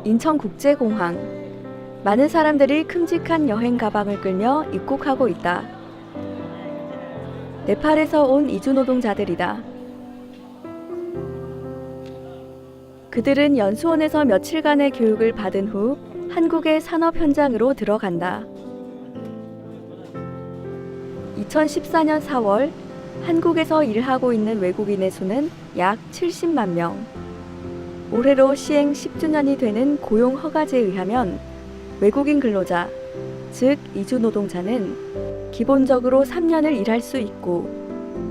인천국제공항. 많은 사람들이 큼직한 여행 가방을 끌며 입국하고 있다. 네팔에서 온 이주 노동자들이다. 그들은 연수원에서 며칠간의 교육을 받은 후 한국의 산업 현장으로 들어간다. 2014년 4월 한국에서 일하고 있는 외국인의 수는 약 70만 명. 올해로 시행 10주년이 되는 고용허가제에 의하면 외국인 근로자, 즉 이주 노동자는 기본적으로 3년을 일할 수 있고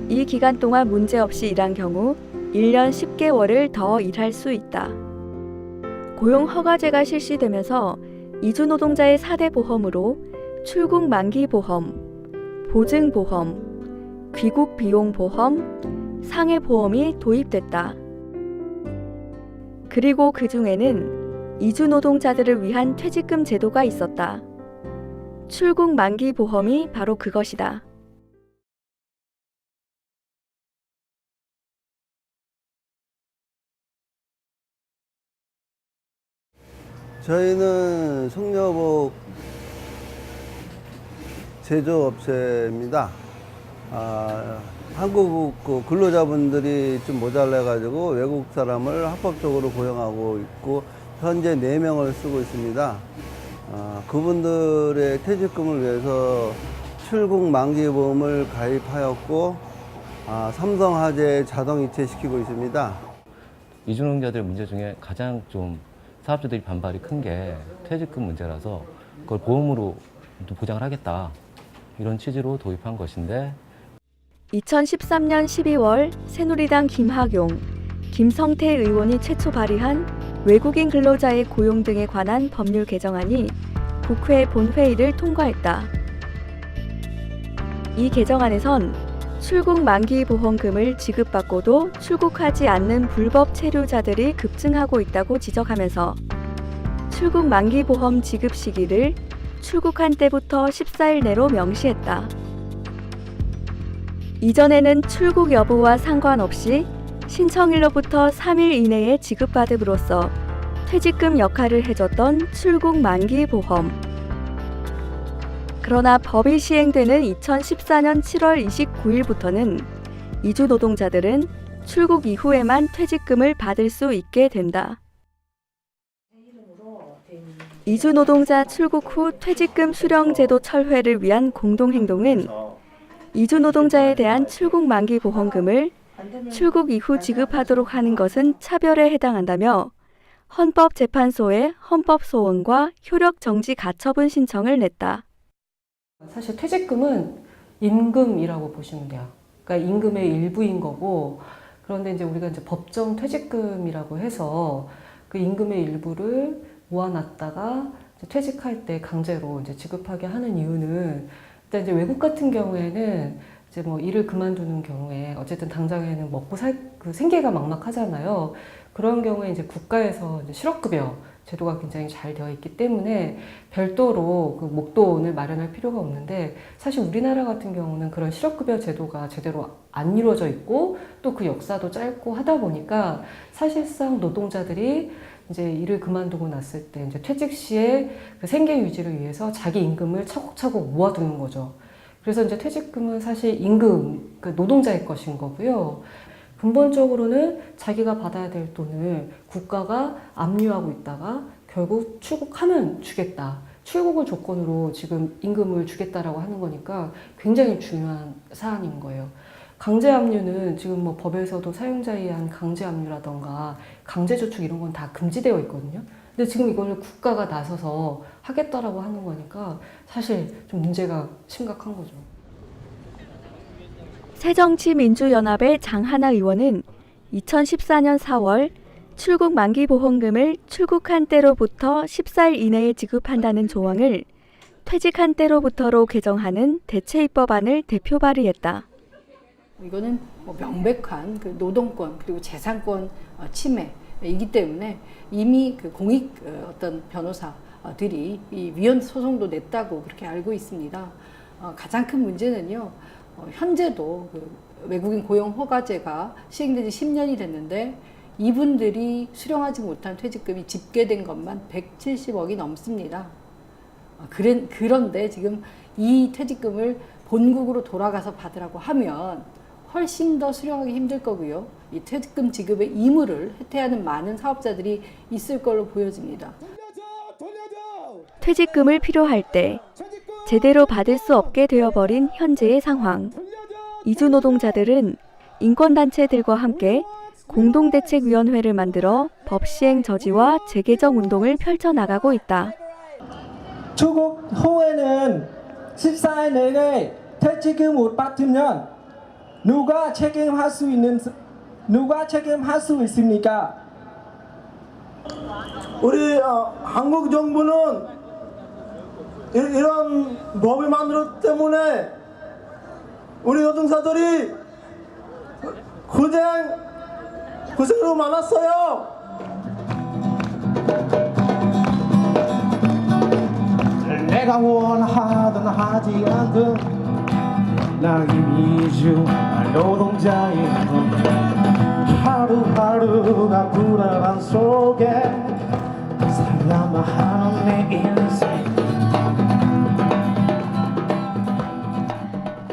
이 기간 동안 문제없이 일한 경우 1년 10개월을 더 일할 수 있다. 고용허가제가 실시되면서 이주 노동자의 4대 보험으로 출국 만기 보험, 보증보험, 귀국 비용 보험, 상해 보험이 도입됐다. 그리고 그 중에는 이주 노동자들을 위한 퇴직금 제도가 있었다. 출국 만기 보험이 바로 그것이다. 저희는 송여복 제조업체입니다. 한국 근로자분들이 좀 모자라가지고 외국 사람을 합법적으로 고용하고 있고 현재 4명을 쓰고 있습니다. 그분들의 퇴직금을 위해서 출국 만기보험을 가입하였고 삼성화재에 자동 이체시키고 있습니다. 이주노동자들 문제 중에 가장 좀 사업주들이 반발이 큰 게 퇴직금 문제라서 그걸 보험으로 보장을 하겠다 이런 취지로 도입한 것인데 2013년 12월 새누리당 김학용, 김성태 의원이 최초 발의한 외국인 근로자의 고용 등에 관한 법률 개정안이 국회 본회의를 통과했다. 이 개정안에선 출국 만기 보험금을 지급받고도 출국하지 않는 불법 체류자들이 급증하고 있다고 지적하면서 출국 만기 보험 지급 시기를 출국한 때부터 14일 내로 명시했다. 이전에는 출국 여부와 상관없이 신청일로부터 3일 이내에 지급받음으로써 퇴직금 역할을 해줬던 출국 만기 보험. 그러나 법이 시행되는 2014년 7월 29일부터는 이주 노동자들은 출국 이후에만 퇴직금을 받을 수 있게 된다. 이주 노동자 출국 후 퇴직금 수령 제도 철회를 위한 공동행동은 이주 노동자에 대한 출국 만기 보험금을 출국 이후 지급하도록 하는 것은 차별에 해당한다며 헌법재판소에 헌법소원과 효력 정지 가처분 신청을 냈다. 사실 퇴직금은 임금이라고 보시면 돼요. 그러니까 임금의 일부인 거고, 그런데 이제 우리가 이제 법정 퇴직금이라고 해서 그 임금의 일부를 모아놨다가 이제 퇴직할 때 강제로 이제 지급하게 하는 이유는 일단 이제 외국 같은 경우에는 이제 뭐 일을 그만두는 경우에 어쨌든 당장에는 먹고 그 생계가 막막하잖아요. 그런 경우에 이제 국가에서 이제 실업급여 제도가 굉장히 잘 되어 있기 때문에 별도로 그 목돈을 마련할 필요가 없는데, 사실 우리나라 같은 경우는 그런 실업급여 제도가 제대로 안 이루어져 있고 또 그 역사도 짧고 하다 보니까 사실상 노동자들이 이제 일을 그만두고 났을 때 이제 퇴직 시에 그 생계 유지를 위해서 자기 임금을 차곡차곡 모아두는 거죠. 그래서 이제 퇴직금은 사실 임금, 그 노동자의 것인 거고요. 근본적으로는 자기가 받아야 될 돈을 국가가 압류하고 있다가 결국 출국하면 주겠다. 출국을 조건으로 지금 임금을 주겠다라고 하는 거니까 굉장히 중요한 사안인 거예요. 강제 압류는 지금 뭐 법에서도 사용자에 의한 강제 압류라던가 강제 저축 이런 건 다 금지되어 있거든요. 근데 지금 이걸 국가가 나서서 하겠다라고 하는 거니까 사실 좀 문제가 심각한 거죠. 새정치민주연합의 장하나 의원은 2014년 4월 출국 만기 보험금을 출국한 때로부터 14일 이내에 지급한다는 조항을 퇴직한 때로부터로 개정하는 대체입법안을 대표 발의했다. 이거는 뭐 명백한 그 노동권 그리고 재산권 침해이기 때문에 이미 그 공익 어떤 변호사들이 이 위헌 소송도 냈다고 그렇게 알고 있습니다. 가장 큰 문제는요. 현재도 그 외국인 고용 허가제가 시행된 지 10년이 됐는데 이분들이 수령하지 못한 퇴직금이 집계된 것만 170억이 넘습니다. 그런데 지금 이 퇴직금을 본국으로 돌아가서 받으라고 하면 훨씬 더 수령하기 힘들 거고요. 이 퇴직금 지급의 의무를 해태하는 많은 사업자들이 있을 걸로 보여집니다. 퇴직금을 필요할 때 제대로 받을 수 없게 되어버린 현재의 상황. 이주 노동자들은 인권단체들과 함께 공동대책위원회를 만들어 법 시행 저지와 재개정 운동을 펼쳐나가고 있다. 출국 후에는 14일 내내 퇴직금 못 받으면 누가 책임할 수 있습니까? 우리 한국 정부는 이런 법을 만들었기 때문에 우리 노동자들이 고생이 많았어요. 내가 원하든 하지 않든 난 이미 주 노동자인 하루하루가 불안한 속에 살아야만 하는 내 인생.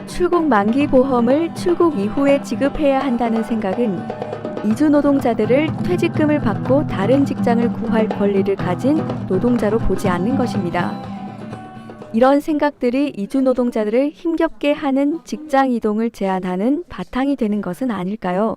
출국 만기 보험을 출국 이후에 지급해야 한다는 생각은 이주 노동자들을 퇴직금을 받고 다른 직장을 구할 권리를 가진 노동자로 보지 않는 것입니다. 이런 생각들이 이주 노동자들을 힘겹게 하는 직장 이동을 제한하는 바탕이 되는 것은 아닐까요?